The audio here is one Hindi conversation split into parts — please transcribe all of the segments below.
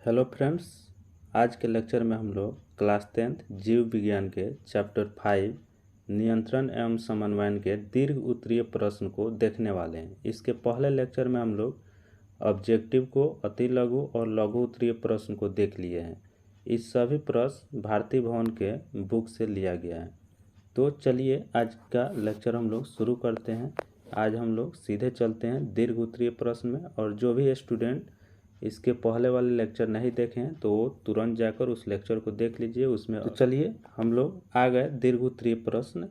हेलो फ्रेंड्स, आज के लेक्चर में हम लोग क्लास 10th जीव विज्ञान के चैप्टर 5 नियंत्रण एवं समन्वयन के दीर्घ उत्तरीय प्रश्न को देखने वाले हैं। इसके पहले लेक्चर में हम लोग ऑब्जेक्टिव को, अति लघु और लघु उत्तरीय प्रश्न को देख लिए हैं। इस सभी प्रश्न भारतीय भवन के बुक से लिया गया है। तो चलिए आज का लेक्चर हम लोग शुरू करते हैं। आज हम लोग सीधे चलते हैं दीर्घ उत्तरीय प्रश्न में, और जो भी स्टूडेंट इसके पहले वाले लेक्चर नहीं देखे हैं तो वो तुरंत जाकर उस लेक्चर को देख लीजिए। उसमें तो चलिए हम लोग आ गए। दीर्घ उत्तरीय प्रश्न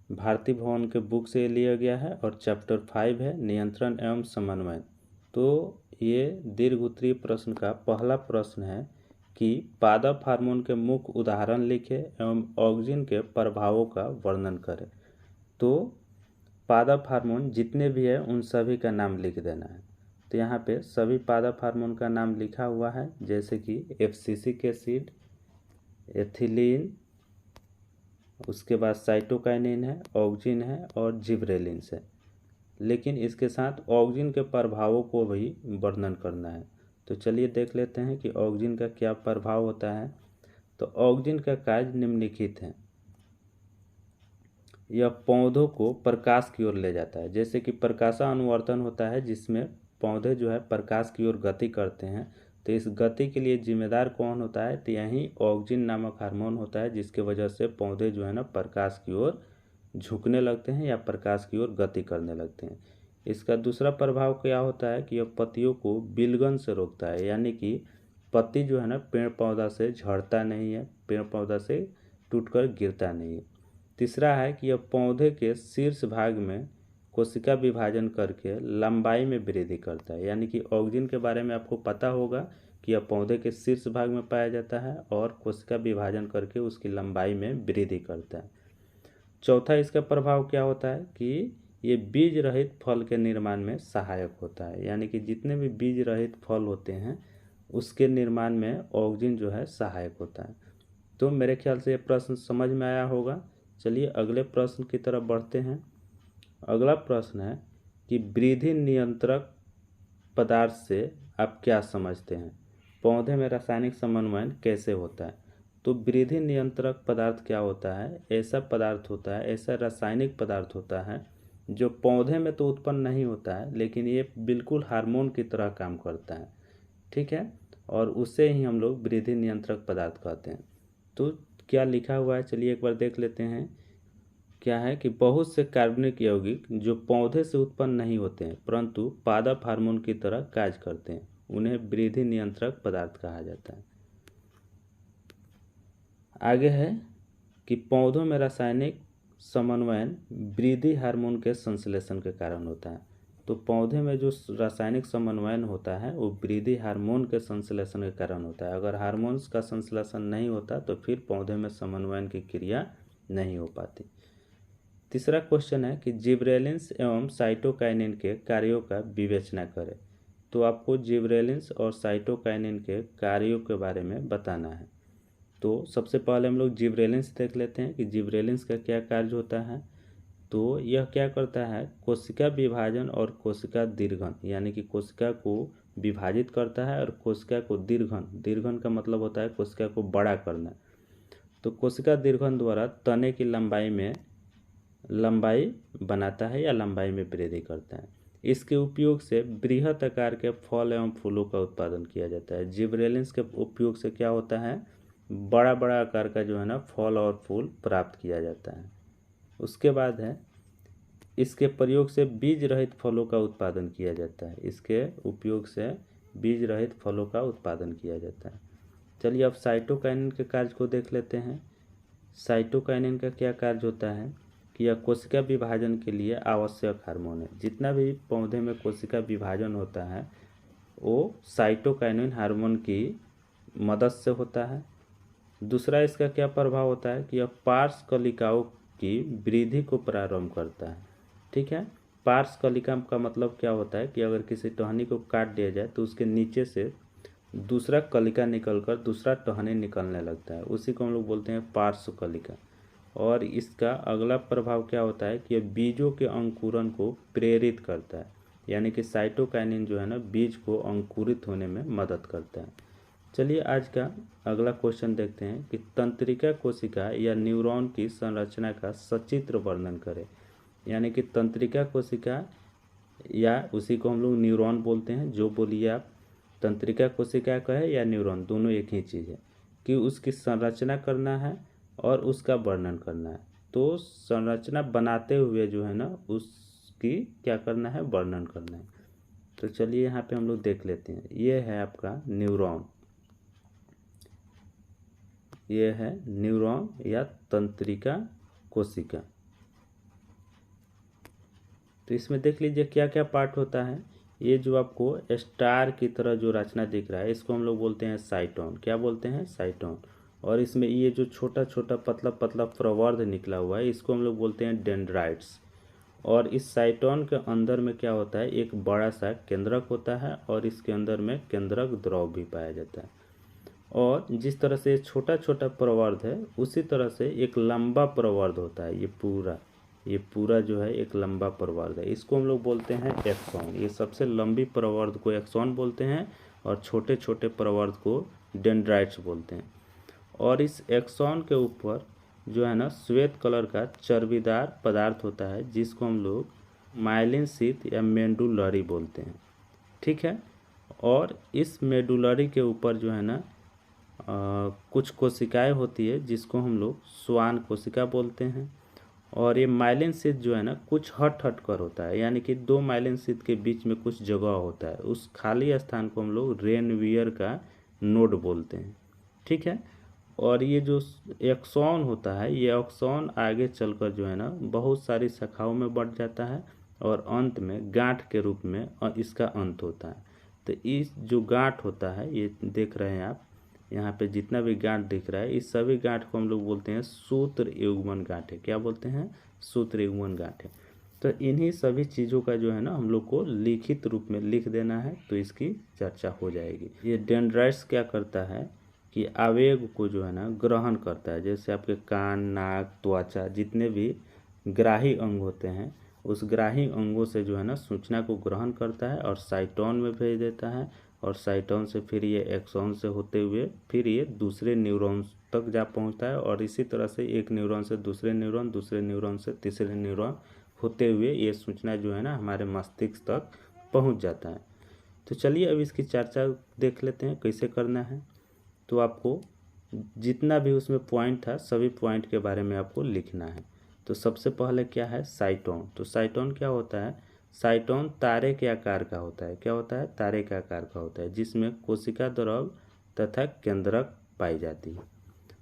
भारतीय भवन के बुक से लिया गया है और चैप्टर 5 है नियंत्रण एवं समन्वय। तो ये दीर्घ उत्तरीय प्रश्न का पहला प्रश्न है कि पादप हार्मोन के मुख्य उदाहरण लिखे एवं ऑक्सिन के प्रभावों का वर्णन करें। तो पादप हार्मोन जितने भी हैं उन सभी का नाम लिख देना है। तो यहाँ पे सभी पादप हार्मोन का नाम लिखा हुआ है, जैसे कि एब्सिसिक एसिड, एथिलीन, उसके बाद साइटोकाइनिन है, ऑक्सिन है और जिबरेलिन्स है। लेकिन इसके साथ ऑक्सिन के प्रभावों को भी वर्णन करना है। तो चलिए देख लेते हैं कि ऑक्सिन का क्या प्रभाव होता है। तो ऑक्सिन का कार्य निम्नलिखित है। यह पौधों को प्रकाश की ओर ले जाता है। जैसे कि प्रकाशानुवर्तन होता है जिसमें पौधे जो है प्रकाश की ओर गति करते हैं, तो इस गति के लिए जिम्मेदार कौन होता है? तो यही ऑक्सिन नामक हार्मोन होता है, जिसके वजह से पौधे जो है ना प्रकाश की ओर झुकने लगते हैं या प्रकाश की ओर गति करने लगते हैं। इसका दूसरा प्रभाव क्या होता है कि यह पत्तियों को विलगन से रोकता है, यानी कि पत्ती जो है ना पेड़ पौधा से झड़ता नहीं है, पेड़ पौधा से टूटकर गिरता नहीं है। तीसरा है कि यह पौधे के शीर्ष भाग में कोशिका विभाजन करके लंबाई में वृद्धि करता है। यानी कि ऑक्सिन के बारे में आपको पता होगा कि यह पौधे के शीर्ष भाग में पाया जाता है और कोशिका विभाजन करके उसकी लंबाई में वृद्धि करता है। चौथा इसका प्रभाव क्या होता है कि ये बीज रहित फल के निर्माण में सहायक होता है। यानी कि जितने भी बीज रहित फल होते हैं उसके निर्माण में ऑक्सिन जो है सहायक होता है। तो मेरे ख्याल से ये प्रश्न समझ में आया होगा। चलिए अगले प्रश्न की तरफ बढ़ते हैं। अगला प्रश्न है कि वृद्धि नियंत्रक पदार्थ से आप क्या समझते हैं? पौधे में रासायनिक समन्वय कैसे होता है? तो वृद्धि नियंत्रक पदार्थ क्या होता है? ऐसा पदार्थ होता है, ऐसा रासायनिक पदार्थ होता है जो पौधे में तो उत्पन्न नहीं होता है, लेकिन ये बिल्कुल हार्मोन की तरह काम करता है। ठीक है, और उसे ही हम लोग वृद्धि नियंत्रक पदार्थ कहते हैं। तो क्या लिखा हुआ है, चलिए एक बार देख लेते हैं। क्या है कि बहुत से कार्बनिक यौगिक जो पौधे से उत्पन्न नहीं होते हैं परंतु पादप हार्मोन की तरह कार्य करते हैं, उन्हें वृद्धि नियंत्रक पदार्थ कहा जाता है। आगे है कि पौधों में रासायनिक समन्वयन वृद्धि हार्मोन के संश्लेषण के कारण होता है। तो पौधे में जो रासायनिक समन्वयन होता है वो वृद्धि हार्मोन के संश्लेषण के कारण होता है। अगर हार्मोन्स का संश्लेषण नहीं होता तो फिर पौधे में समन्वयन की क्रिया नहीं हो पाती। तीसरा क्वेश्चन है कि जिबरेलिन्स एवं साइटोकाइनिन के कार्यों का विवेचना करें। तो आपको जिबरेलिन्स और साइटोकाइनिन के कार्यों के बारे में बताना है। तो सबसे पहले हम लोग जिबरेलिन्स देख लेते हैं कि जिबरेलिन्स का क्या कार्य होता है। तो यह क्या करता है? कोशिका विभाजन और कोशिका दीर्घन, यानी कि कोशिका को विभाजित करता है और कोशिका को दीर्घन का मतलब होता है कोशिका को बड़ा करना। तो कोशिका दीर्घन द्वारा तने की लंबाई बनाता है या लंबाई में वृद्धि करता है। इसके उपयोग से बृहत आकार के फल एवं फूलों का उत्पादन किया जाता है। जिबरेलिन्स के उपयोग से क्या होता है? बड़ा बड़ा आकार का जो है ना फल और फूल प्राप्त किया जाता है। उसके बाद है इसके प्रयोग से बीज रहित फलों का उत्पादन किया जाता है। इसके उपयोग से बीज रहित फलों का उत्पादन किया जाता है। चलिए अब साइटोकाइनिन के कार्य को देख लेते हैं। साइटोकाइनिन का क्या कार्य होता है कि यह कोशिका विभाजन के लिए आवश्यक हार्मोन है। जितना भी पौधे में कोशिका विभाजन होता है वो साइटोकाइनिन हार्मोन की मदद से होता है। दूसरा इसका क्या प्रभाव होता है कि यह पार्श्व कलिकाओं की वृद्धि को प्रारंभ करता है। ठीक है, पार्श्व कलिका का मतलब क्या होता है कि अगर किसी टहनी को काट दिया जाए तो उसके नीचे से दूसरा कलिका निकलकर दूसरा टहनी निकलने लगता है, उसी को हम लोग बोलते हैं पार्श्व कलिका। और इसका अगला प्रभाव क्या होता है कि यह बीजों के अंकुरन को प्रेरित करता है, यानी कि साइटोकाइनिन जो है ना बीज को अंकुरित होने में मदद करता है। चलिए आज का अगला क्वेश्चन देखते हैं कि तंत्रिका कोशिका या न्यूरॉन की संरचना का सचित्र वर्णन करें। यानी कि तंत्रिका कोशिका या उसी को हम लोग न्यूरॉन बोलते हैं, जो बोलिए आप, तंत्रिका कोशिका का है या न्यूरॉन, दोनों एक ही चीज़ है, कि उसकी संरचना करना है और उसका वर्णन करना है। तो संरचना बनाते हुए जो है ना उसकी क्या करना है, वर्णन करना है। तो चलिए यहाँ पे हम लोग देख लेते हैं। ये है आपका न्यूरॉन, ये है न्यूरॉन या तंत्रिका कोशिका। तो इसमें देख लीजिए क्या क्या पार्ट होता है। ये जो आपको स्टार की तरह जो रचना दिख रहा है, इसको हम लोग बोलते हैं साइटोन। क्या बोलते हैं, साइटोन। और इसमें ये जो छोटा छोटा पतला पतला प्रवर्ध निकला हुआ है, इसको हम लोग बोलते हैं डेंड्राइट्स। और इस साइटोन के अंदर में क्या होता है, एक बड़ा सा केंद्रक होता है और इसके अंदर में केंद्रक द्रव भी पाया जाता है। और जिस तरह से छोटा छोटा प्रवर्ध है, उसी तरह से एक लंबा प्रवर्ध होता है। ये पूरा जो है एक लंबा प्रवर्ध है, इसको हम लोग बोलते हैं एक्सॉन। ये सबसे लंबी प्रवर्ध को एक्सॉन बोलते हैं और छोटे छोटे प्रवर्ध को डेंड्राइट्स बोलते हैं। और इस एक्सॉन के ऊपर जो है ना श्वेत कलर का चर्बीदार पदार्थ होता है, जिसको हम लोग माइलिन शीथ या मेडुलरी बोलते हैं। ठीक है। और इस मेडुलरी के ऊपर जो है ना कुछ कोशिकाएं होती है, जिसको हम लोग श्वान कोशिका बोलते हैं। और ये माइलिन शीथ जो है ना कुछ हट कर होता है, यानी कि दो माइलिन शीथ के बीच में कुछ जगह होता है, उस खाली स्थान को हम लोग रेनवियर का नोड बोलते हैं। ठीक है। और ये जो एक्सॉन होता है, ये एक्सॉन आगे चलकर जो है ना बहुत सारी शाखाओं में बढ़ जाता है और अंत में गांठ के रूप में इसका अंत होता है। तो इस जो गांठ होता है, ये देख रहे हैं आप यहाँ पे जितना भी गांठ दिख रहा है, इस सभी गांठ को हम लोग बोलते हैं सूत्र युग्मन गांठ है। क्या बोलते हैं, सूत्र युग्मन गांठ है। तो इन्हीं सभी चीज़ों का जो है ना हम लोग को लिखित रूप में लिख देना है, तो इसकी चर्चा हो जाएगी। ये डेंड्राइट्स क्या करता है कि आवेग को जो है ना ग्रहण करता है। जैसे आपके कान, नाक, त्वचा, जितने भी ग्राही अंग होते हैं, उस ग्राही अंगों से जो है ना सूचना को ग्रहण करता है और साइटोन में भेज देता है। और साइटोन से फिर ये एक्सॉन से होते हुए फिर ये दूसरे न्यूरॉन तक जा पहुंचता है। और इसी तरह से एक न्यूरॉन से दूसरे न्यूरॉन, दूसरे न्यूरॉन से तीसरे न्यूरॉन होते हुए ये सूचना जो है ना हमारे मस्तिष्क तक पहुंच जाता है। तो चलिए अब इसकी चर्चा देख लेते हैं कैसे करना है। तो आपको जितना भी उसमें पॉइंट था, सभी पॉइंट के बारे में आपको लिखना है। तो सबसे पहले क्या है, साइटोन। तो साइटोन क्या होता है, साइटोन तारे के आकार का होता है। क्या होता है, तारे के आकार का होता है, जिसमें कोशिका द्रव तथा केंद्रक पाई जाती है।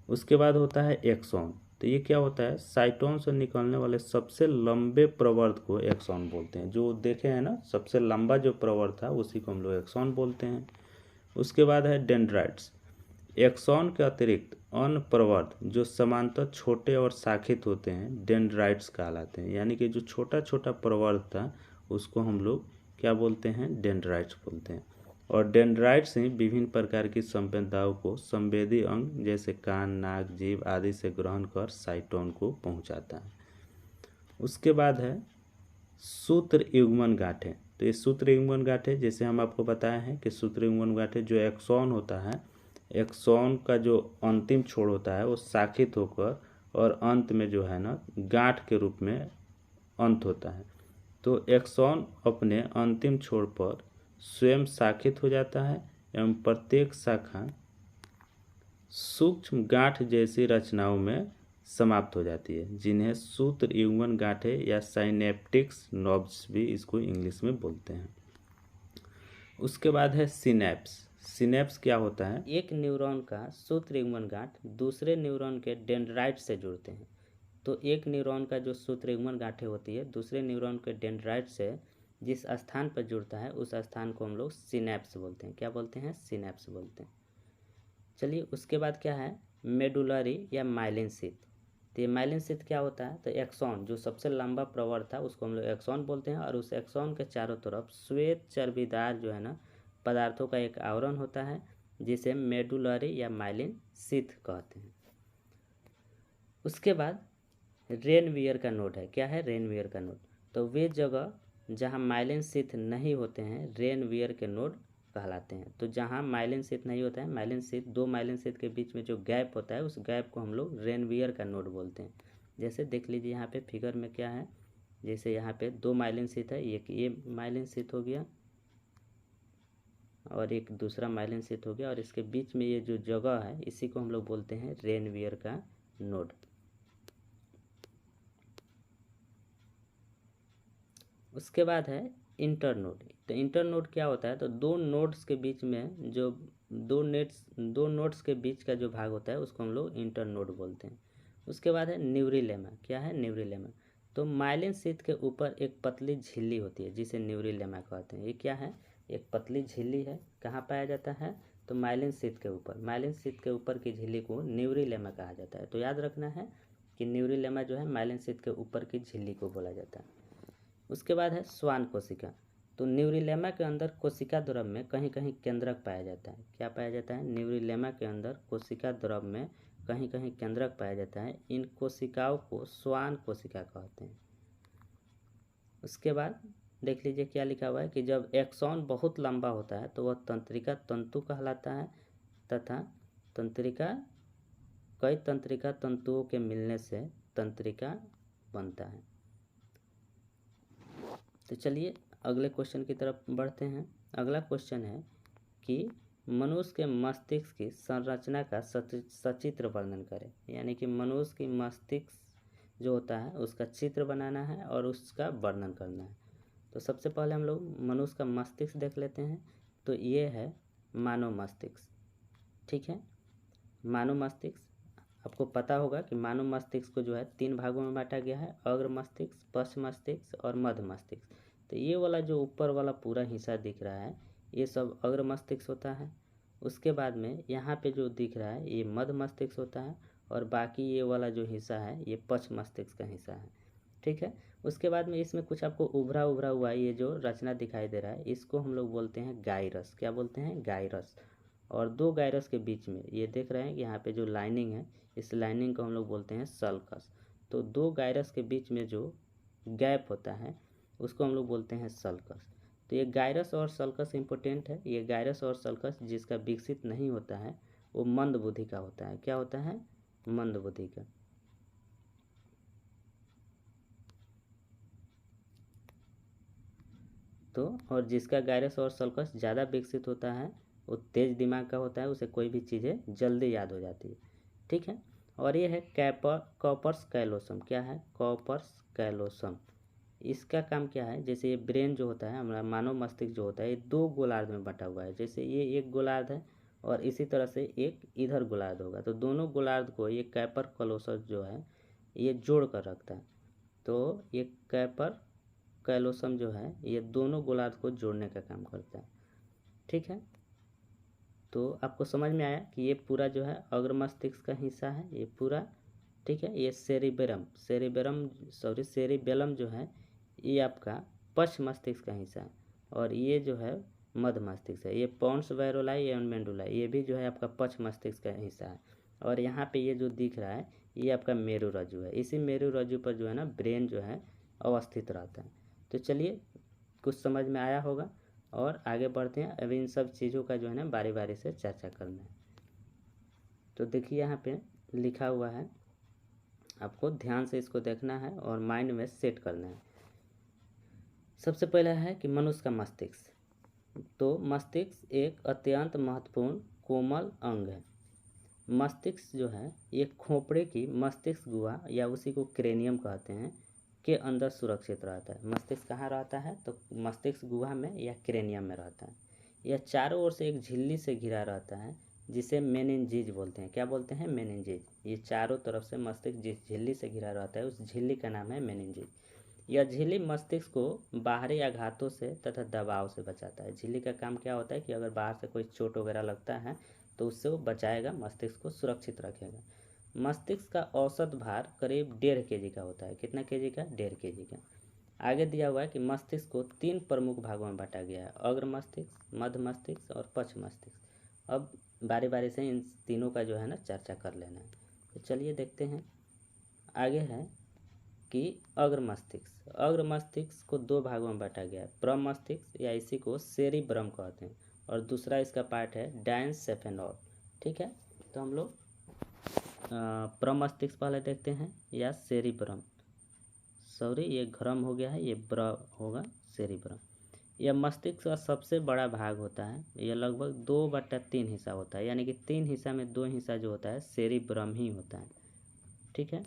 उसके बाद होता है एक्सॉन। तो ये क्या होता है, साइटोन से निकलने वाले सबसे लंबे प्रवर्ध को एक्सॉन बोलते हैं। जो देखे हैं ना, सबसे लंबा जो प्रवर्ध था उसी को हम लोग एक्सॉन बोलते हैं। उसके बाद है डेंड्राइट्स। एक्सॉन के अतिरिक्त अन्य प्रवर्ध जो समांतर छोटे और शाखित होते हैं, डेंड्राइट्स कहलाते हैं। यानी कि जो छोटा छोटा प्रवर्ध था उसको हम लोग क्या बोलते हैं, डेंड्राइट्स बोलते हैं। और डेंड्राइट्स ही विभिन्न प्रकार की संवेदनाओं को संवेदी अंग जैसे कान, नाक, जीभ आदि से ग्रहण कर साइटोन को पहुंचाता है। उसके बाद है सूत्र युग्मन गांठें। तो ये सूत्र युग्मन गांठें, जैसे हम आपको बताए हैं कि सूत्र युग्मन गांठें जो एक्सॉन होता है, एक्सॉन का जो अंतिम छोर होता है वो शाखित होकर और अंत में जो है ना गांठ के रूप में अंत होता है। तो एक्सॉन अपने अंतिम छोर पर स्वयं शाखित हो जाता है एवं प्रत्येक शाखा सूक्ष्म गांठ जैसी रचनाओं में समाप्त हो जाती है, जिन्हें सूत्र युग्मन गांठें या साइनेप्टिक्स नॉब्स भी इसको इंग्लिश में बोलते हैं। उसके बाद है सिनेप्स। सिनेप्स क्या होता है, एक न्यूरॉन का सूत्र युग्मन गांठ दूसरे न्यूरॉन के डेंड्राइट से जुड़ते हैं। तो एक न्यूरॉन का जो सूत्र युग्मन गांठें होती है दूसरे न्यूरॉन के डेंड्राइट से जिस स्थान पर जुड़ता है उस स्थान को हम लोग सिनेप्स बोलते हैं। क्या बोलते हैं, सिनेप्स बोलते हैं। चलिए उसके बाद क्या है, मेडुलरी या माइलिन शीथ। तो ये माइलिन शीथ क्या होता है, तो एक्सॉन जो सबसे लंबा प्रवर्ध था उसको हम लोग एक्सॉन बोलते हैं। और उस एक्सॉन के चारों तरफ श्वेत चर्बीदार जो है ना पदार्थों का एक आवरण होता है, जिसे मेडुलरी या माइलिन शीथ कहते हैं। उसके बाद रेनवियर का नोड है। क्या है, रेनवियर का नोड। तो वे जगह जहाँ माइलिन शीथ नहीं होते हैं रेनवियर के नोड कहलाते हैं। तो जहाँ माइलिन शीथ नहीं होता है, माइलिन शीथ, दो माइलिन शीथ के बीच में जो गैप होता है, उस गैप को हम लोग रेनवियर का नोड बोलते हैं। जैसे देख लीजिए यहाँ पे फिगर में क्या है, जैसे यहाँ पे दो माइलिन शीथ है, ये माइलिन शीथ हो गया और एक दूसरा माइलिन शीथ हो गया, और इसके बीच में ये जो जगह है इसी को हम लोग बोलते हैं रेनवियर का नोड। उसके बाद है इंटरनोड। तो इंटरनोड क्या होता है, तो दो नोड्स के बीच में जो दो नोड्स के बीच का जो भाग होता है उसको हम लोग इंटरनोड बोलते हैं। उसके बाद है न्यूरिलेमा। क्या है न्यूरिलेमा, तो माइलिन शीथ के ऊपर एक पतली झिल्ली होती है जिसे न्यूरिलेमा कहते हैं। ये क्या है, एक पतली झिल्ली है, कहाँ पाया जाता है, तो माइलिन शीथ के ऊपर। माइलिन शीथ के ऊपर की झिल्ली को न्यूरिलेमा कहा जाता है। तो याद रखना है कि न्यूरिलेमा जो है माइलिन शीथ के ऊपर की झिल्ली को बोला जाता है। उसके बाद है स्वान कोशिका। तो न्यूरिलेमा के अंदर कोशिका द्रव में कहीं कहीं केंद्रक पाया जाता है। क्या पाया जाता है, न्यूरिलेमा के अंदर कोशिका द्रव में कहीं कहीं केंद्रक पाया जाता है। इन कोशिकाओं को स्वान कोशिका कहते हैं। उसके बाद देख लीजिए क्या लिखा हुआ है कि जब एक्सॉन बहुत लंबा होता है तो वह तंत्रिका तंतु कहलाता है, तथा तंत्रिका कई तंत्रिका तंतुओं के मिलने से तंत्रिका बनता है। तो चलिए अगले क्वेश्चन की तरफ बढ़ते हैं। अगला क्वेश्चन है कि मनुष्य के मस्तिष्क की संरचना का सचित्र वर्णन करें। यानी कि मनुष्य की मस्तिष्क जो होता है उसका चित्र बनाना है और उसका वर्णन करना है। तो सबसे पहले हम लोग मनुष्य का मस्तिष्क देख लेते हैं। तो ये है मानव मस्तिष्क, ठीक है। मानव मस्तिष्क, आपको पता होगा कि मानव मस्तिष्क को जो है 3 भागों में बांटा गया है, अग्र मस्तिष्क, पश्च मस्तिष्क और मध्य मस्तिष्क। तो ये वाला जो ऊपर वाला पूरा हिस्सा दिख रहा है ये सब अग्र मस्तिष्क होता है। उसके बाद में यहाँ पे जो दिख रहा है ये मध्य मस्तिष्क होता है, और बाकी ये वाला जो हिस्सा है ये पश्च मस्तिष्क का हिस्सा है, ठीक है। उसके बाद में इसमें कुछ आपको उभरा उभरा हुआ ये जो रचना दिखाई दे रहा है इसको हम लोग बोलते हैं गाइरस। क्या बोलते हैं, गाइरस। और दो गाइरस के बीच में ये देख रहे हैं कि यहाँ पे जो लाइनिंग है इस लाइनिंग को हम लोग बोलते हैं सल्कस। तो दो गाइरस के बीच में जो गैप होता है उसको हम लोग बोलते हैं सल्कस। तो ये गाइरस और सल्कस इम्पोर्टेंट है। ये गाइरस और सल्कस जिसका विकसित नहीं होता है वो मंद बुद्धि का होता है। क्या होता है, मंद बुद्धि का। तो और जिसका गाइरस और सल्कस ज़्यादा विकसित होता है वो तेज दिमाग का होता है, उसे कोई भी चीज़ें जल्दी याद हो जाती है, ठीक है। और ये है कॉपर्स कैलोसम। क्या है, कॉपर्स कैलोसम। इसका काम क्या है, जैसे ये ब्रेन जो होता है हमारा मानव मस्तिष्क जो होता है ये 2 गोलार्ध में बटा हुआ है। जैसे ये एक गोलार्ध है और इसी तरह से एक इधर गोलार्ध होगा, तो दोनों गोलार्ध को ये कैपर कैलोसम जो है ये जोड़ कर रखता है। तो ये कैपर कैलोसम जो है ये दोनों गोलार्ध को जोड़ने का काम करता है, ठीक है। तो आपको समझ में आया कि ये पूरा जो है अग्र मस्तिष्क का हिस्सा है ये पूरा, ठीक है। ये सेरिबेलम जो है ये आपका पश्च मस्तिष्क का हिस्सा है, और ये जो है मध्य मस्तिष्क है। ये पॉन्स वैरोलाई एवं मेंडुलाई ये भी जो है आपका पश्च मस्तिष्क का हिस्सा है। और यहाँ पे ये जो दिख रहा है ये आपका मेरु रज्जु है। इसी मेरु रज्जु पर जो है ना ब्रेन जो है अवस्थित रहता है। तो चलिए कुछ समझ में आया होगा और आगे बढ़ते हैं। अभी इन सब चीज़ों का जो है ना बारी बारी से चर्चा करना है। तो देखिए यहाँ पे लिखा हुआ है, आपको ध्यान से इसको देखना है और माइंड में सेट करना है। सबसे पहला है कि मनुष्य का मस्तिष्क। तो मस्तिष्क एक अत्यंत महत्वपूर्ण कोमल अंग है। मस्तिष्क जो है ये खोपड़े की मस्तिष्क गुहा या उसी को क्रेनियम कहते हैं के अंदर सुरक्षित रहता है। मस्तिष्क कहाँ रहता है, तो मस्तिष्क गुहा में या क्रेनियम में रहता है। यह चारों ओर से एक झिल्ली से घिरा रहता है जिसे मेनिनजीज बोलते हैं। क्या बोलते हैं, मेनिनजीज। ये चारों तरफ से मस्तिष्क जिस झिल्ली से घिरा रहता है उस झिल्ली का नाम है मेनिनजीज। यह झिल्ली मस्तिष्क को बाहरी आघातों से तथा दबाव से बचाता है। झिल्ली का काम क्या होता है कि अगर बाहर से कोई चोट वगैरह लगता है तो उससे वो बचाएगा, मस्तिष्क को सुरक्षित रखेगा। मस्तिष्क का औसत भार करीब 1.5 kg का होता है। कितना kg का, 1.5 kg का। आगे दिया हुआ है कि मस्तिष्क को 3 प्रमुख भागों में बांटा गया है, अग्र मस्तिष्क, मध्य मस्तिष्क और पश्च मस्तिष्क। अब बारी बारी से इन तीनों का जो है ना चर्चा कर लेना है। तो चलिए देखते हैं। आगे है कि अग्र मस्तिष्क को 2 भागों में बांटा गया है, प्रमस्तिष्क या इसी को सेरिब्रम कहते हैं, और दूसरा इसका पार्ट है डायंसेफेनॉल। ठीक है, तो हम लोग प्रमस्तिष्क पहले देखते हैं या सेरिब्रम। सॉरी, ये घ्रम हो गया है, ये ब्र होगा सेरिब्रम। यह मस्तिष्क का सबसे बड़ा भाग होता है। यह लगभग 2/3 हिस्सा होता है, यानी कि 3 हिस्सा में 2 हिस्सा जो होता है सेरिब्रम ही होता है। ठीक है,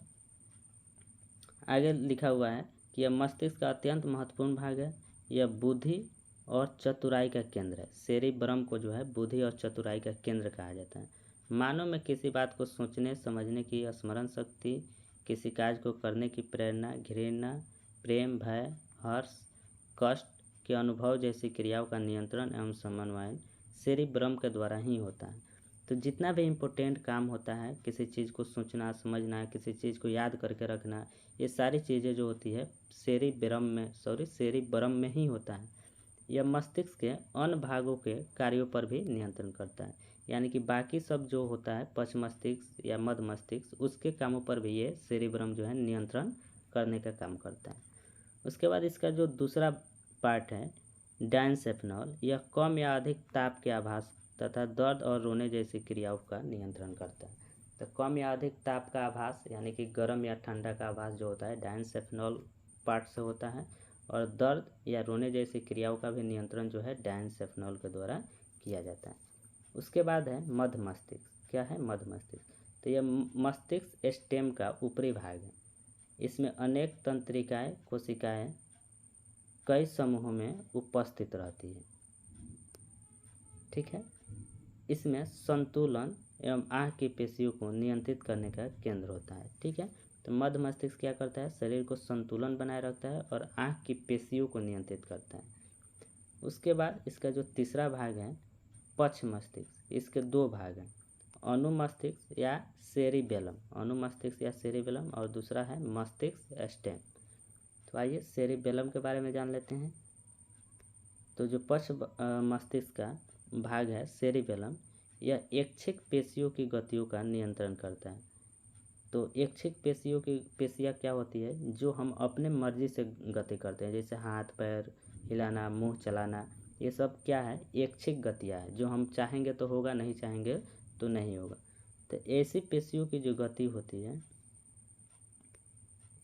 आगे लिखा हुआ है कि यह मस्तिष्क का अत्यंत महत्वपूर्ण भाग है। यह बुद्धि और चतुराई का केंद्र है। सेरिब्रम को जो है बुद्धि और चतुराई का केंद्र कहा जाता है। मानव में किसी बात को सोचने समझने की स्मरण शक्ति, किसी कार्य को करने की प्रेरणा, घृणा, प्रेम, भय, हर्ष, कष्ट के अनुभव जैसी क्रियाओं का नियंत्रण एवं समन्वय सेरिब्रम के द्वारा ही होता है। तो जितना भी इम्पोर्टेंट काम होता है, किसी चीज़ को सोचना समझना, किसी चीज़ को याद करके रखना, ये सारी चीज़ें जो होती है सेरिब्रम में ही होता है। यह मस्तिष्क के अन्य भागों के कार्यों पर भी नियंत्रण करता है, यानी कि बाकी सब जो होता है पश्च मस्तिष्क या मध्य मस्तिष्क, उसके कामों पर भी ये सेरिब्रम जो है नियंत्रण करने का काम करता है। उसके बाद इसका जो दूसरा पार्ट है डायंसेफेनॉल, यह कम या अधिक ताप के आभास तथा दर्द और रोने जैसी क्रियाओं का नियंत्रण करता है। तो कम या अधिक ताप का आभास यानी कि गर्म या ठंडा का आभास जो होता है डायंसेफेनॉल पार्ट से होता है, और दर्द या रोने जैसी क्रियाओं का भी नियंत्रण जो है डायंसेफेनॉल के द्वारा किया जाता है। उसके बाद है मध्य मस्तिष्क। क्या है मध्य मस्तिष्क? तो यह मस्तिष्क स्टेम का ऊपरी भाग है। इसमें अनेक तंत्रिकाएं कोशिकाएं कई समूहों में उपस्थित रहती है। ठीक है, इसमें संतुलन एवं आँख की पेशियों को नियंत्रित करने का केंद्र होता है। ठीक है, तो मध्य मस्तिष्क क्या करता है? शरीर को संतुलन बनाए रखता है और आँख की पेशियों को नियंत्रित करता है। उसके बाद इसका जो तीसरा भाग है पश्च मस्तिष्क, इसके 2 भाग हैं, अनुमस्तिष्क या सेरिबेलम, अनुमस्तिष्क या सेरिबेलम, और दूसरा है मस्तिष्क स्टेम। तो आइए सेरिबेलम के बारे में जान लेते हैं। तो जो पश्च मस्तिष्क का भाग है सेरिबेलम, यह ऐच्छिक पेशियों की गतियों का नियंत्रण करता है। तो ऐच्छिक पेशियाँ क्या होती है? जो हम अपने मर्जी से गति करते हैं, जैसे हाथ पैर हिलाना, मुंह चलाना, ये सब क्या है? ऐच्छिक गतियाँ है, जो हम चाहेंगे तो होगा, नहीं चाहेंगे तो नहीं होगा। तो ऐसी पेशियों की जो गति होती है,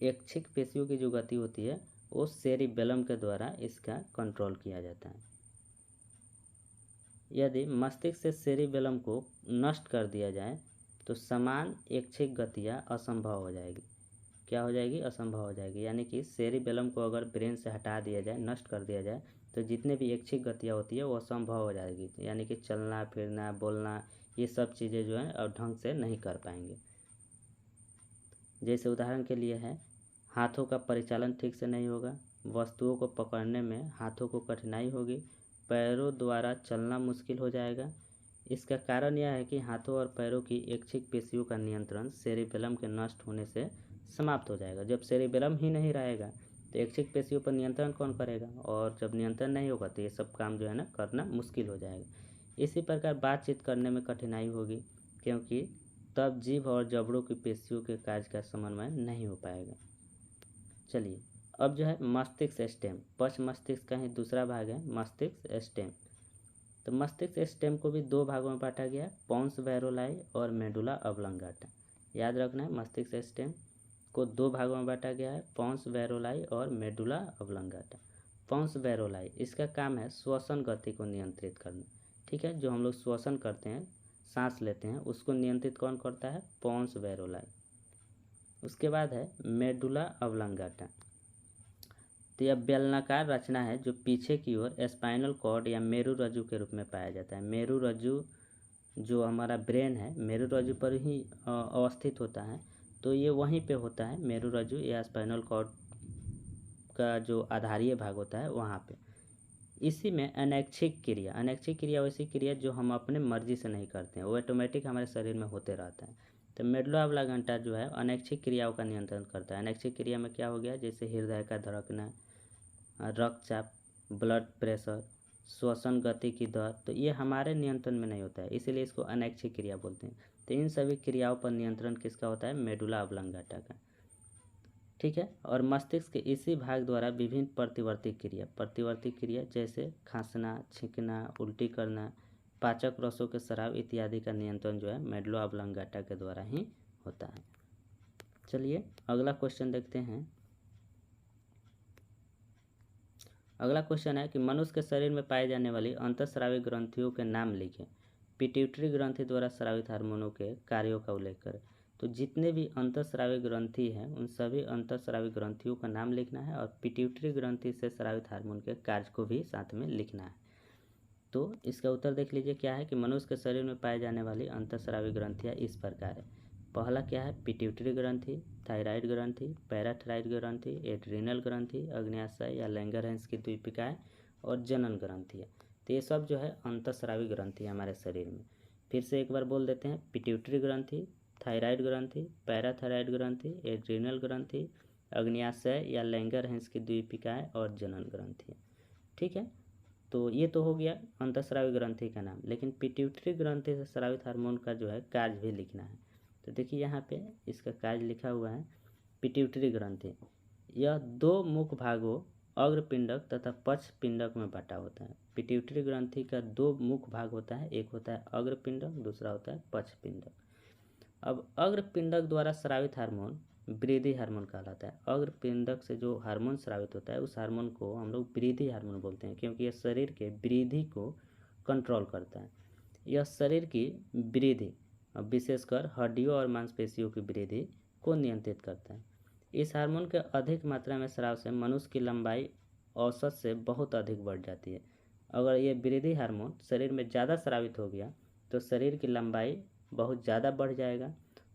ऐच्छिक पेशियों की जो गति होती है, वो सेरिबेलम के द्वारा इसका कंट्रोल किया जाता है। यदि मस्तिष्क से सेरिबेलम को नष्ट कर दिया जाए तो समान ऐच्छिक गतियाँ असंभव हो जाएगी। क्या हो जाएगी? असंभव हो जाएगी। यानी कि सेरिबेलम को अगर ब्रेन से हटा दिया जाए, नष्ट कर दिया जाए, तो जितने भी ऐच्छिक गतियाँ होती है वो असंभव हो जाएगी। यानी कि चलना फिरना बोलना, ये सब चीज़ें जो है अब ढंग से नहीं कर पाएंगे। जैसे उदाहरण के लिए है, हाथों का परिचालन ठीक से नहीं होगा, वस्तुओं को पकड़ने में हाथों को कठिनाई होगी, पैरों द्वारा चलना मुश्किल हो जाएगा। इसका कारण यह है कि हाथों और पैरों की ऐच्छिक पेशियों का नियंत्रण सेरिबेलम के नष्ट होने से समाप्त हो जाएगा। जब सेरिबेलम ही नहीं रहेगा तो ऐच्छिक पेशियों पर नियंत्रण कौन करेगा? और जब नियंत्रण नहीं होगा तो ये सब काम जो है ना करना मुश्किल हो जाएगा। इसी प्रकार बातचीत करने में कठिनाई होगी, क्योंकि तब जीभ और जबड़ों की पेशियों के कार्य का समन्वय नहीं हो पाएगा। चलिए, अब जो है मस्तिष्क स्टेम, पश्च मस्तिष्क का ही दूसरा भाग है मस्तिष्क स्टेम। तो मस्तिष्क स्टेम को भी 2 भागों में बांटा गया, पोन्स वैरोलाई और मेडुला ऑब्लांगाटा। याद रखना है, मस्तिष्क स्टेम को 2 भागों में बांटा गया है, पोन्स वैरोलाई और मेडुला ऑब्लांगाटा। पोन्स वैरोलाई, इसका काम है श्वसन गति को नियंत्रित करना। ठीक है, जो हम लोग श्वसन करते हैं, सांस लेते हैं, उसको नियंत्रित कौन करता है? पोन्स वैरोलाई। उसके बाद है मेडुला ऑब्लांगाटा। तो यह बेलनाकार रचना है जो पीछे की ओर स्पाइनल कॉर्ड या मेरु रज्जु के रूप में पाया जाता है। मेरु रज्जु जो हमारा ब्रेन है, मेरु रज्जु पर ही अवस्थित होता है, तो ये वहीं पे होता है, मेरु रज्जु या स्पाइनल कॉर्ड का जो आधारीय भाग होता है वहाँ पे। इसी में अनैच्छिक क्रिया वैसी क्रिया जो हम अपने मर्जी से नहीं करते हैं, वो ऑटोमेटिक हमारे शरीर में होते रहता है। तो मेडुला ऑब्लांगाटा जो है अनैच्छिक क्रियाओं का नियंत्रण करता है। अनैच्छिक क्रिया में क्या हो गया? जैसे हृदय का धड़कना, रक्तचाप, ब्लड प्रेशर, श्वसन गति की दर, तो ये हमारे नियंत्रण में नहीं होता है, इसीलिए इसको अनैच्छिक क्रिया बोलते हैं। तो इन सभी क्रियाओं पर नियंत्रण किसका होता है? मेडुला ऑब्लांगाटा का। ठीक है। और मस्तिष्क के इसी भाग द्वारा विभिन्न प्रतिवर्ती क्रिया जैसे खांसना, छींकना, उल्टी करना, पाचक रसों के स्राव इत्यादि का नियंत्रण जो है मेडुल्ला ऑब्लांगेटा के द्वारा ही होता है। चलिए अगला क्वेश्चन देखते हैं। अगला क्वेश्चन है कि मनुष्य के शरीर में पाई जाने वाली अंतःस्रावी ग्रंथियों के नाम लिखें। पिट्यूटरी ग्रंथि द्वारा स्रावित हार्मोनों के कार्यों का उल्लेख करें। तो जितने भी अंतःस्रावी ग्रंथि हैं उन सभी अंतःस्रावी ग्रंथियों का नाम लिखना है और पिट्यूटरी ग्रंथि से स्रावित हार्मोन के कार्य को भी साथ में लिखना है। तो इसका उत्तर देख लीजिए क्या है कि मनुष्य के शरीर में पाई जाने वाली अंतःस्रावी ग्रंथियाँ इस प्रकार है। पहला क्या है, पिट्यूटरी ग्रंथि, थायराइड ग्रंथि, पैराथायराइड ग्रंथि, एड्रीनल ग्रंथि, अग्न्याशय या लैंगरहैंस की द्वीपिकाएँ और जनन ग्रंथियाँ। तो ये सब जो है अंतःस्रावी ग्रंथि है हमारे शरीर में। फिर से एक बार बोल देते हैं, पिट्यूटरी ग्रंथि, थायराइड ग्रंथि, पैराथायराइड ग्रंथि, एड्रीनल ग्रंथि, अग्न्याशय या लैंगरहैंस की द्वीपिकाएँ और जनन ग्रंथियाँ। ठीक है, तो ये तो हो गया अंतःस्रावी ग्रंथि का नाम। लेकिन पिट्यूटरी ग्रंथि से स्रावित हार्मोन का जो है कार्य भी लिखना है। तो देखिए यहाँ पे इसका कार्य लिखा हुआ है। पिट्यूटरी ग्रंथि यह दो मुख्य भागों अग्रपिंडक तथा पक्ष पिंडक में बटा होता है। पिट्यूटरी ग्रंथि का दो मुख्य भाग होता है, एक होता है अग्रपिंडक, दूसरा होता है पक्ष पिंडक। अब अग्रपिंडक द्वारा स्रावित हार्मोन वृद्धि हार्मोन कहलाता है। अग्रपिंडक से जो हार्मोन स्रावित होता है उस हार्मोन को हम लोग वृद्धि हार्मोन बोलते हैं, क्योंकि यह शरीर के वृद्धि को कंट्रोल करता है। यह शरीर की वृद्धि, विशेषकर हड्डियों और मांसपेशियों की वृद्धि को नियंत्रित करता है। इस हार्मोन के अधिक मात्रा में स्राव से मनुष्य की लंबाई औसत से बहुत अधिक बढ़ जाती है। अगर ये वृद्धि हार्मोन शरीर में ज़्यादा स्रावित हो गया तो शरीर की लंबाई बहुत ज़्यादा बढ़ जाएगा,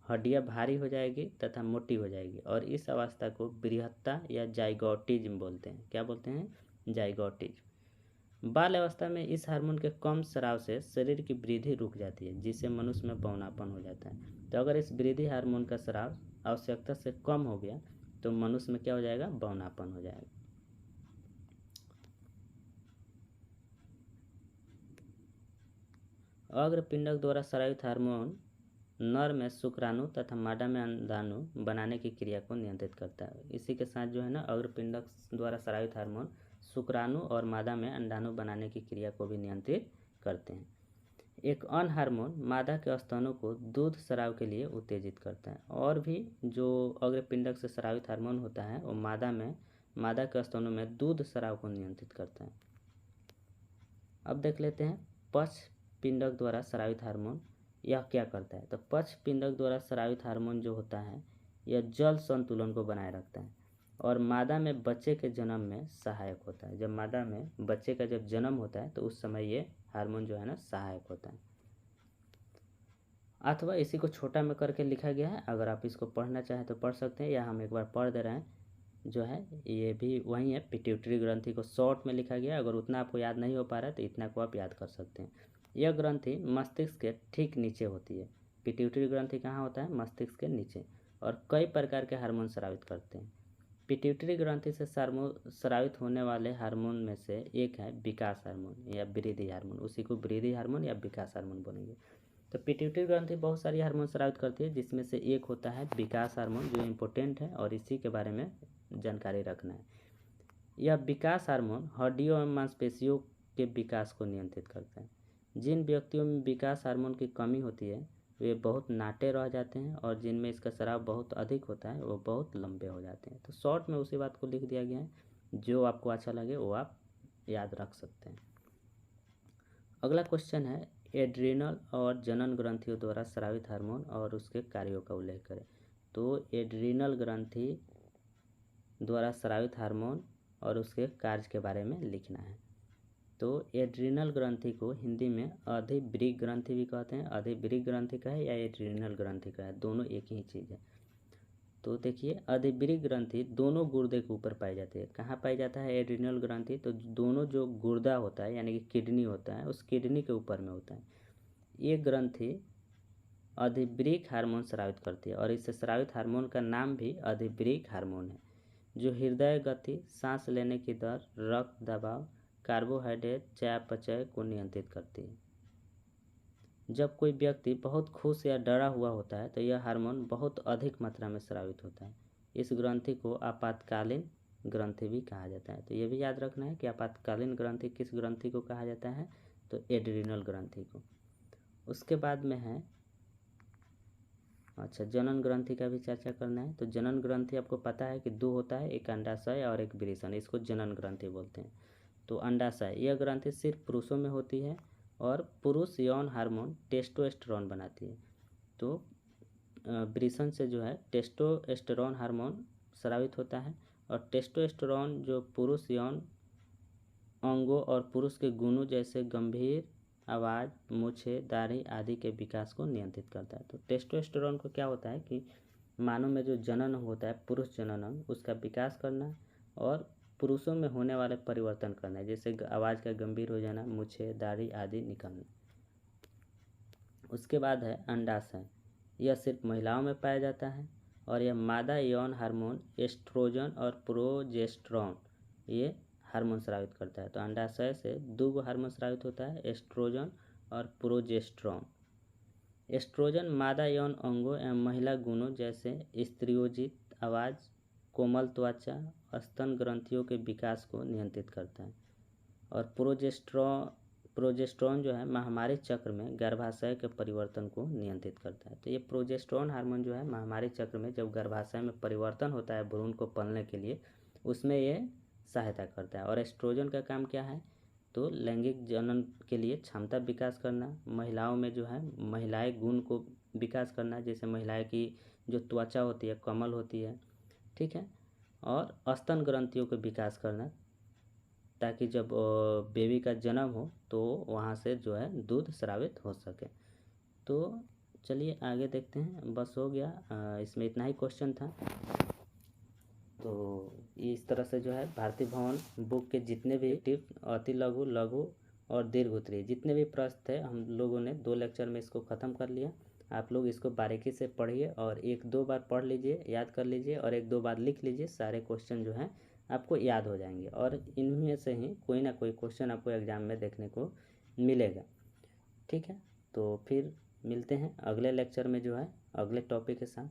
हड्डियाँ भारी हो जाएगी तथा मोटी हो जाएगी, और इस अवस्था को बृहत्ता या जाइगोटिज्म बोलते हैं। क्या बोलते हैं? जाइगोटिज्म। बाल अवस्था में इस हार्मोन के कम स्राव से शरीर की वृद्धि रुक जाती है, जिससे मनुष्य में बौनापन हो जाता है। तो अगर इस वृद्धि हार्मोन का स्राव आवश्यकता से कम हो गया तो मनुष्य में क्या हो जाएगा? बौनापन हो जाएगा। अग्रपिंडक द्वारा स्रावित हार्मोन नर में शुक्राणु तथा मादा में अंडाणु बनाने की क्रिया को नियंत्रित करता है। इसी के साथ जो है ना, अग्रपिंडक द्वारा स्रावित हार्मोन शुक्राणु और मादा में अंडाणु बनाने की क्रिया को भी नियंत्रित करते हैं। एक अन्य हार्मोन मादा के स्तनों को दूध स्राव के लिए उत्तेजित करता है। और भी जो अग्रपिंडक से स्रावित हार्मोन होता है वो मादा के स्तनों में दूध स्राव को नियंत्रित करता है। अब देख लेते हैं पक्ष पिंडक द्वारा स्रावित हार्मोन यह क्या करता है। तो पक्ष पिंडक द्वारा स्रावित हार्मोन जो होता है यह जल संतुलन को बनाए रखता है और मादा में बच्चे के जन्म में सहायक होता है। जब मादा में बच्चे का जब जन्म होता है तो उस समय ये हार्मोन जो है ना सहायक होता है। अथवा इसी को छोटा में करके लिखा गया है, अगर आप इसको पढ़ना चाहें तो पढ़ सकते हैं, या हम एक बार पढ़ दे रहे हैं। जो है ये भी वही है, पिट्यूटरी ग्रंथि को शॉर्ट में लिखा गया है। अगर उतना आपको याद नहीं हो पा रहा है तो इतना को आप याद कर सकते हैं। यह ग्रंथि मस्तिष्क के ठीक नीचे होती है। पिट्यूटरी ग्रंथि कहाँ होता है? मस्तिष्क के नीचे, और कई प्रकार के हार्मोन स्रावित करते हैं। पिट्यूटरी ग्रंथि से स्रावित होने वाले हार्मोन में से एक है विकास हार्मोन या वृद्धि हार्मोन। उसी को वृद्धि हार्मोन या विकास हार्मोन बोलेंगे। तो पिट्यूटरी ग्रंथि बहुत सारी हार्मोन स्रावित करती है, जिसमें से एक होता है विकास हार्मोन, जो इम्पोर्टेंट है और इसी के बारे में जानकारी रखना है। यह विकास हार्मोन हड्डियों एवं मांसपेशियों के विकास को नियंत्रित करता है। जिन व्यक्तियों में विकास हार्मोन की कमी होती है वे बहुत नाटे रह जाते हैं, और जिनमें इसका स्राव बहुत अधिक होता है वो बहुत लंबे हो जाते हैं। तो शॉर्ट में उसी बात को लिख दिया गया है, जो आपको अच्छा लगे वो आप याद रख सकते हैं। अगला क्वेश्चन है, एड्रीनल और जनन ग्रंथियों द्वारा स्रावित हार्मोन और उसके कार्यों का उल्लेख करें। तो एड्रीनल ग्रंथि द्वारा स्रावित हार्मोन और उसके कार्य के बारे में लिखना है। तो एड्रीनल ग्रंथि को हिंदी में अधिवृक्क ग्रंथि भी कहते हैं। अधिवृक्क ग्रंथि का है या एड्रीनल ग्रंथि का है, दोनों एक ही चीज़ है। तो देखिए अधिवृक्क ग्रंथि दोनों गुर्दे के ऊपर पाई जाती है। कहाँ पाई जाता है एड्रीनल ग्रंथि? तो दोनों जो गुर्दा होता है यानी कि किडनी होता है, उस किडनी के ऊपर में होता है। ये ग्रंथि अधिवृक्क हार्मोन स्रावित करती है, और इससे स्रावित हार्मोन का नाम भी अधिवृक्क हार्मोन है, जो हृदय गति, सांस लेने की दर, रक्त दबाव, कार्बोहाइड्रेट चयापचय को नियंत्रित करती है। जब कोई व्यक्ति बहुत खुश या डरा हुआ होता है तो यह हार्मोन बहुत अधिक मात्रा में स्रावित होता है। इस ग्रंथि को आपातकालीन ग्रंथि भी कहा जाता है। तो ये भी याद रखना है कि आपातकालीन ग्रंथि किस ग्रंथि को कहा जाता है, तो एड्रिनल ग्रंथि को। उसके बाद में है अच्छा जनन ग्रंथि का भी चर्चा करना है। तो जनन ग्रंथि आपको पता है कि दो होता है, एक अंडाशय और एक वृषण, इसको जनन ग्रंथि बोलते हैं। तो अंडाशय यह ग्रंथि सिर्फ पुरुषों में होती है और पुरुष यौन हार्मोन टेस्टोस्टेरोन बनाती है। तो वृषण से जो है टेस्टोस्टेरोन हार्मोन स्रावित होता है और टेस्टोस्टेरोन जो पुरुष यौन अंगों और पुरुष के गुणों जैसे गंभीर आवाज़, मूछें, दाढ़ी आदि के विकास को नियंत्रित करता है। तो टेस्टोस्टेरोन को क्या होता है कि मानव में जो जनन होता है, पुरुष जनन अंग, उसका विकास करना और पुरुषों में होने वाले परिवर्तन करना है, जैसे आवाज़ का गंभीर हो जाना, मूछें, दाढ़ी आदि निकलना। उसके बाद है अंडाशय। यह सिर्फ महिलाओं में पाया जाता है और यह मादा यौन हार्मोन एस्ट्रोजन और प्रोजेस्टेरोन ये हार्मोन स्रावित करता है। तो अंडाशय से दो हार्मोन स्रावित होता है, एस्ट्रोजन और प्रोजेस्टेरोन। एस्ट्रोजन मादा यौन अंगों एवं महिला गुणों जैसे स्त्रियोजित आवाज़, कोमल त्वचा, स्तन ग्रंथियों के विकास को नियंत्रित करता है। और प्रोजेस्टेरोन जो है महामारी चक्र में गर्भाशय के परिवर्तन को नियंत्रित करता है। तो ये प्रोजेस्टेरोन हार्मोन जो है महामारी चक्र में जब गर्भाशय में परिवर्तन होता है भ्रूण को पलने के लिए, उसमें ये सहायता करता है। और एस्ट्रोजन का काम क्या है, तो लैंगिक जनन के लिए क्षमता विकास करना, महिलाओं में जो है महिलाएं गुण को विकास करना, जैसे महिलाएं की जो त्वचा होती है कोमल होती है, ठीक है, और स्तन ग्रंथियों को विकास करना ताकि जब बेबी का जन्म हो तो वहाँ से जो है दूध स्रावित हो सके। तो चलिए आगे देखते हैं, बस हो गया, इसमें इतना ही क्वेश्चन था। तो इस तरह से जो है भारतीय भवन बुक के जितने भी अति लघु, लघु और दीर्घ उत्तरीय जितने भी प्रश्न थे हम लोगों ने 2 लेक्चर में इसको ख़त्म कर लिया। आप लोग इसको बारीकी से पढ़िए और 1-2 बार पढ़ लीजिए, याद कर लीजिए और 1-2 बार लिख लीजिए, सारे क्वेश्चन जो हैं आपको याद हो जाएंगे और इनमें से ही कोई ना कोई क्वेश्चन आपको एग्ज़ाम में देखने को मिलेगा। ठीक है, तो फिर मिलते हैं अगले लेक्चर में जो है अगले टॉपिक के साथ।